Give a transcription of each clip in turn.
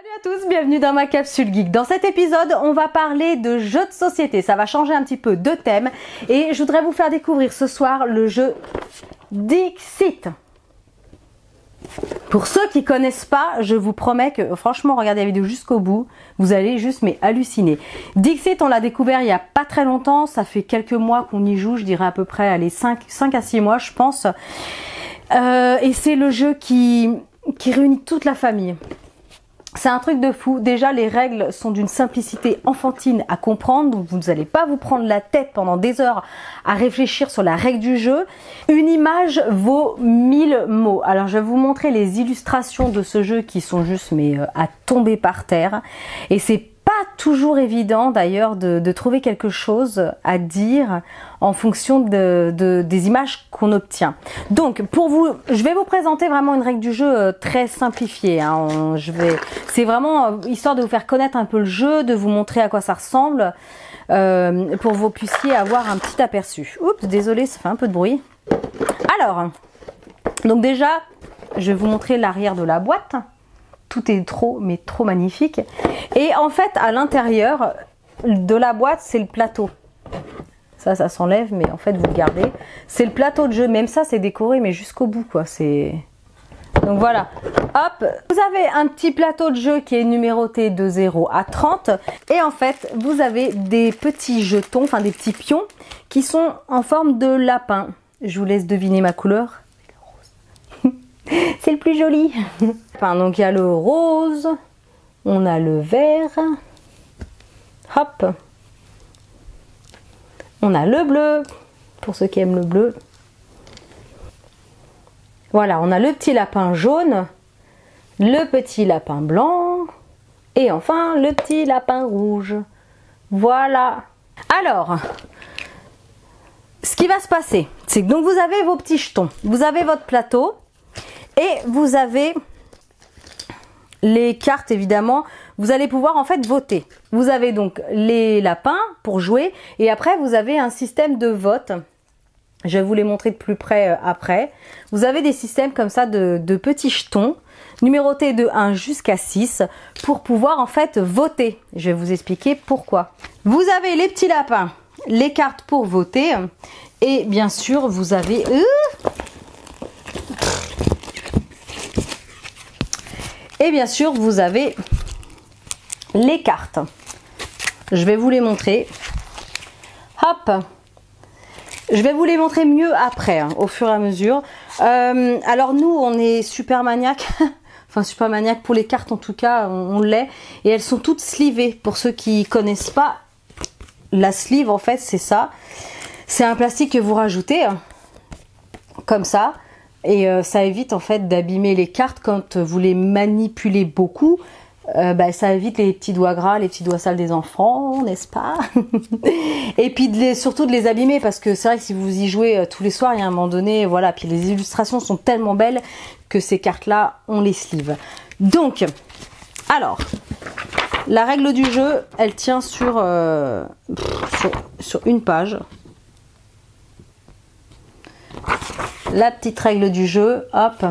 Salut à tous, bienvenue dans ma capsule geek. Dans cet épisode, on va parler de jeux de société. Ça va changer un petit peu de thème et je voudrais vous faire découvrir ce soir le jeu Dixit. Pour ceux qui connaissent pas, je vous promets que franchement, regardez la vidéo jusqu'au bout, vous allez juste halluciner. Dixit, on l'a découvert il y a pas très longtemps, ça fait quelques mois qu'on y joue, je dirais à peu près allez, 5 à 6 mois je pense. Et c'est le jeu qui réunit toute la famille. C'est un truc de fou. Déjà, les règles sont d'une simplicité enfantine à comprendre. Donc, vous n'allez pas vous prendre la tête pendant des heures à réfléchir sur la règle du jeu. Une image vaut 1000 mots. Alors, je vais vous montrer les illustrations de ce jeu qui sont juste à tomber par terre. Et c'est pas toujours évident d'ailleurs de trouver quelque chose à dire en fonction des images qu'on obtient. Donc pour vous, je vais vous présenter vraiment une règle du jeu très simplifiée. Hein. C'est vraiment histoire de vous faire connaître un peu le jeu, de vous montrer à quoi ça ressemble, pour que vous puissiez avoir un petit aperçu. Oups, désolé, ça fait un peu de bruit. Alors, donc déjà, je vais vous montrer l'arrière de la boîte. Tout est trop magnifique. Et en fait, à l'intérieur de la boîte, c'est le plateau. Ça s'enlève, mais en fait, vous le gardez. C'est le plateau de jeu. Même ça, c'est décoré, mais jusqu'au bout, quoi. Donc voilà. Hop, vous avez un petit plateau de jeu qui est numéroté de 0 à 30. Et en fait, vous avez des petits jetons, enfin des petits pions, qui sont en forme de lapin. Je vous laisse deviner ma couleur. C'est le plus joli. Enfin, donc il y a le rose, on a le vert, hop, on a le bleu, pour ceux qui aiment le bleu. Voilà, on a le petit lapin jaune, le petit lapin blanc, et enfin le petit lapin rouge. Voilà. Alors, ce qui va se passer, c'est que donc vous avez vos petits jetons, vous avez votre plateau, et vous avez les cartes évidemment, vous allez pouvoir en fait voter. Vous avez donc les lapins pour jouer et après vous avez un système de vote. Je vais vous les montrer de plus près après. Vous avez des systèmes comme ça de petits jetons numérotés de 1 jusqu'à 6 pour pouvoir en fait voter. Je vais vous expliquer pourquoi. Vous avez les petits lapins, les cartes pour voter et bien sûr vous avez... Et bien sûr, vous avez les cartes. Je vais vous les montrer. Hop. Je vais vous les montrer mieux après, hein, au fur et à mesure. Alors nous, on est super maniaque. Enfin, super maniaque pour les cartes en tout cas, on l'est. Et elles sont toutes slivées. Pour ceux qui connaissent pas, la sleeve en fait, c'est ça. C'est un plastique que vous rajoutez, hein, comme ça. Et ça évite en fait d'abîmer les cartes quand vous les manipulez beaucoup. Ça évite les petits doigts gras, les petits doigts sales des enfants, n'est-ce pas? Et puis surtout de les abîmer parce que c'est vrai que si vous y jouez tous les soirs, il y a un moment donné, voilà. Puis les illustrations sont tellement belles que ces cartes-là, on les sleeve. Donc, alors, la règle du jeu, elle tient sur une page. La petite règle du jeu, hop.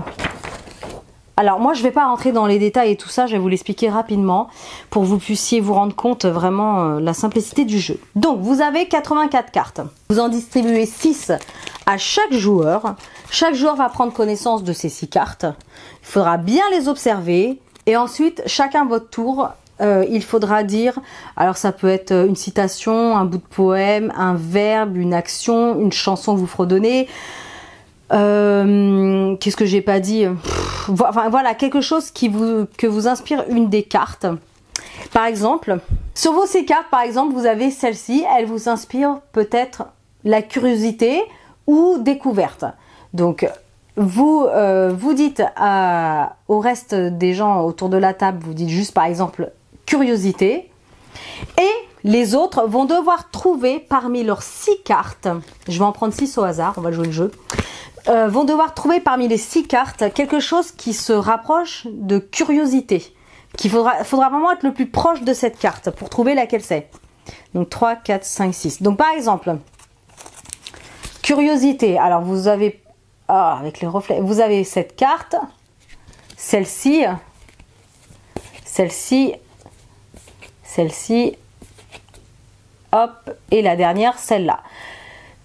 Alors moi je vais pas rentrer dans les détails et tout ça, je vais vous l'expliquer rapidement pour que vous puissiez vous rendre compte vraiment la simplicité du jeu. Donc vous avez 84 cartes, vous en distribuez 6 à chaque joueur. Chaque joueur va prendre connaissance de ces 6 cartes, il faudra bien les observer et ensuite chacun votre tour. Il faudra dire, alors ça peut être une citation, un bout de poème, un verbe, une action, une chanson que vous fredonnez. Qu'est-ce que j'ai pas dit? Enfin voilà, quelque chose que vous inspire une des cartes. Par exemple, sur vos ces cartes, par exemple, vous avez celle-ci, elle vous inspire peut-être la curiosité ou découverte. Donc vous dites au reste des gens autour de la table, vous dites juste par exemple curiosité et les autres vont devoir trouver parmi leurs 6 cartes, je vais en prendre 6 au hasard, on va jouer le jeu, vont devoir trouver parmi les 6 cartes quelque chose qui se rapproche de curiosité. Il faudra vraiment être le plus proche de cette carte pour trouver laquelle c'est. Donc 3, 4, 5, 6. Donc par exemple, curiosité. Alors vous avez, avec les reflets, vous avez cette carte, celle-ci, celle-ci, celle-ci, hop, et la dernière, celle-là.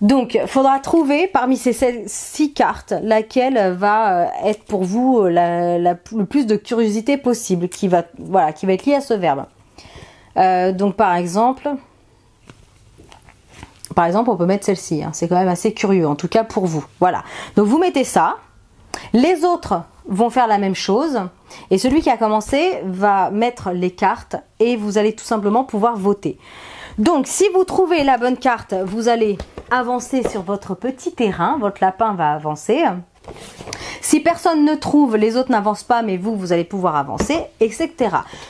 Donc, il faudra trouver parmi ces 6 cartes laquelle va être pour vous le plus de curiosité possible, qui va être liée à ce verbe. Donc, par exemple, on peut mettre celle-ci. Hein, c'est quand même assez curieux, en tout cas pour vous. Voilà. Donc, vous mettez ça. Les autres vont faire la même chose. Et celui qui a commencé va mettre les cartes et vous allez tout simplement pouvoir voter. Donc, si vous trouvez la bonne carte, vous allez avancer sur votre petit terrain. Votre lapin va avancer. Si personne ne trouve, les autres n'avancent pas, mais vous allez pouvoir avancer, etc.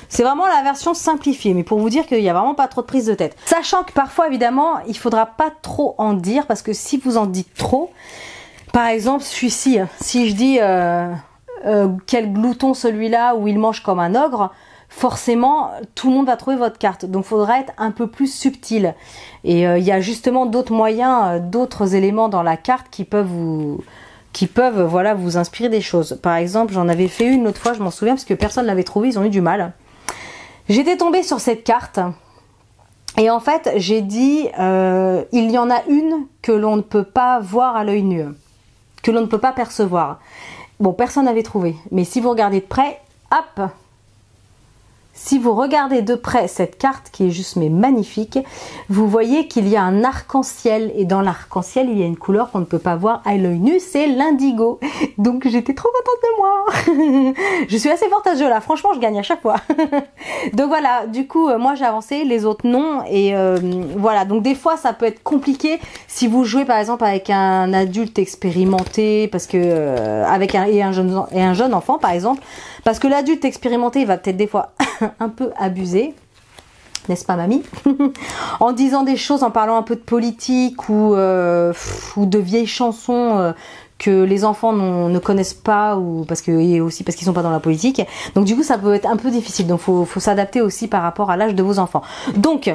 C'est vraiment la version simplifiée, mais pour vous dire qu'il n'y a vraiment pas trop de prise de tête. Sachant que parfois, évidemment, il ne faudra pas trop en dire, parce que si vous en dites trop, par exemple, celui-ci, si je dis quel glouton celui-là, où il mange comme un ogre, forcément, tout le monde va trouver votre carte. Donc, il faudra être un peu plus subtil. Et il y a justement d'autres moyens, d'autres éléments dans la carte qui peuvent vous inspirer des choses. Par exemple, j'en avais fait une l'autre fois, je m'en souviens, parce que personne ne l'avait trouvée, ils ont eu du mal. J'étais tombée sur cette carte. Et en fait, j'ai dit, il y en a une que l'on ne peut pas voir à l'œil nu. Que l'on ne peut pas percevoir. Bon, personne n'avait trouvé. Mais si vous regardez de près, hop! Si vous regardez de près cette carte qui est juste mais magnifique, vous voyez qu'il y a un arc-en-ciel et dans l'arc-en-ciel il y a une couleur qu'on ne peut pas voir à l'œil nu, c'est l'indigo. Donc j'étais trop contente de moi. Je suis assez forte à ce jeu là, franchement je gagne à chaque fois. Donc voilà, du coup moi j'ai avancé, les autres non et voilà, donc des fois ça peut être compliqué si vous jouez par exemple avec un adulte expérimenté parce que avec un jeune enfant par exemple, parce que l'adulte expérimenté il va peut-être des fois un peu abusé, n'est-ce pas mamie? En disant des choses, en parlant un peu de politique ou de vieilles chansons que les enfants ne connaissent pas ou parce qu'ils sont pas dans la politique. Donc du coup ça peut être un peu difficile, donc faut s'adapter aussi par rapport à l'âge de vos enfants. Donc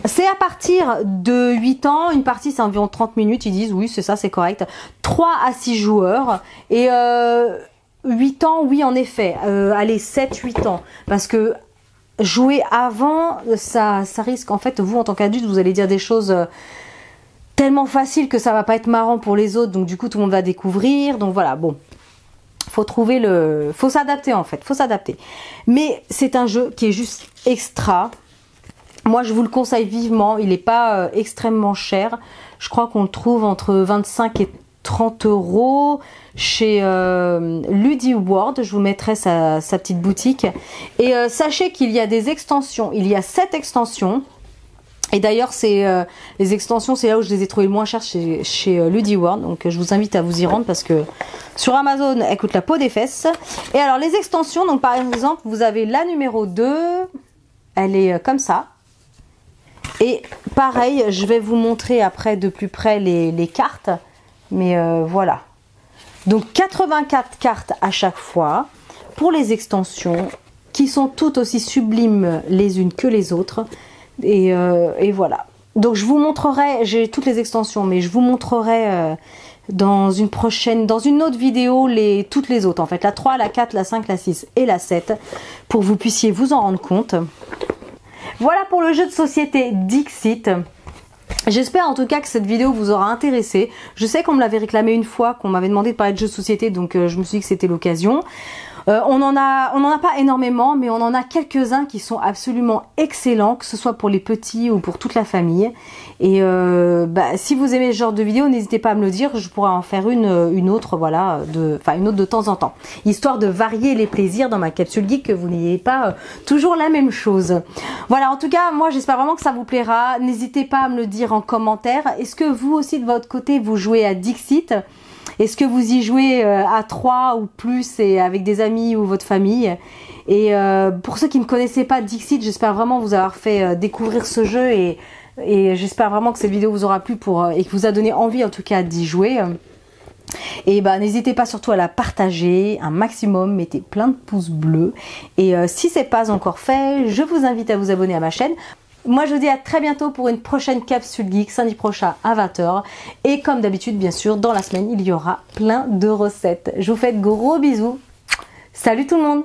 c'est à partir de 8 ans, une partie c'est environ 30 minutes, ils disent oui c'est ça, c'est correct. 3 à 6 joueurs et 8 ans, oui en effet, allez 7-8 ans, parce que jouer avant, ça risque, en fait, vous en tant qu'adulte, vous allez dire des choses tellement faciles que ça va pas être marrant pour les autres, donc du coup tout le monde va découvrir, donc voilà, bon. Faut s'adapter en fait, faut s'adapter. Mais c'est un jeu qui est juste extra. Moi je vous le conseille vivement, il n'est pas extrêmement cher. Je crois qu'on le trouve entre 25 et 30 € chez Ludiworld. Je vous mettrai sa petite boutique. Et sachez qu'il y a des extensions. Il y a 7 extensions. Et d'ailleurs, les extensions, c'est là où je les ai trouvées le moins chères chez Ludiworld. Donc je vous invite à vous y rendre parce que sur Amazon, elles coûtent la peau des fesses. Et alors les extensions, donc par exemple, vous avez la numéro 2. Elle est comme ça. Et pareil, je vais vous montrer après de plus près les cartes. Mais voilà. Donc 84 cartes à chaque fois pour les extensions qui sont toutes aussi sublimes les unes que les autres. Et voilà. Donc je vous montrerai, j'ai toutes les extensions, mais je vous montrerai dans une autre vidéo toutes les autres. En fait, la 3, la 4, la 5, la 6 et la 7 pour que vous puissiez vous en rendre compte. Voilà pour le jeu de société Dixit. J'espère en tout cas que cette vidéo vous aura intéressé. Je sais qu'on me l'avait réclamé une fois, qu'on m'avait demandé de parler de jeux de société, donc je me suis dit que c'était l'occasion. On en a pas énormément, mais on en a quelques-uns qui sont absolument excellents, que ce soit pour les petits ou pour toute la famille. Et si vous aimez ce genre de vidéo, n'hésitez pas à me le dire, je pourrais en faire une autre, voilà, une autre de temps en temps, histoire de varier les plaisirs dans ma capsule geek, que vous n'ayez pas toujours la même chose. Voilà, en tout cas, moi j'espère vraiment que ça vous plaira. N'hésitez pas à me le dire en commentaire. Est-ce que vous aussi de votre côté vous jouez à Dixit? Est-ce que vous y jouez à 3 ou plus et avec des amis ou votre famille? Et pour ceux qui ne connaissaient pas Dixit, j'espère vraiment vous avoir fait découvrir ce jeu et j'espère vraiment que cette vidéo vous aura plu et que vous a donné envie en tout cas d'y jouer. Et n'hésitez pas surtout à la partager un maximum, mettez plein de pouces bleus. Et si ce n'est pas encore fait, je vous invite à vous abonner à ma chaîne. Moi, je vous dis à très bientôt pour une prochaine capsule geek, samedi prochain à 20 h. Et comme d'habitude, bien sûr, dans la semaine, il y aura plein de recettes. Je vous fais de gros bisous. Salut tout le monde!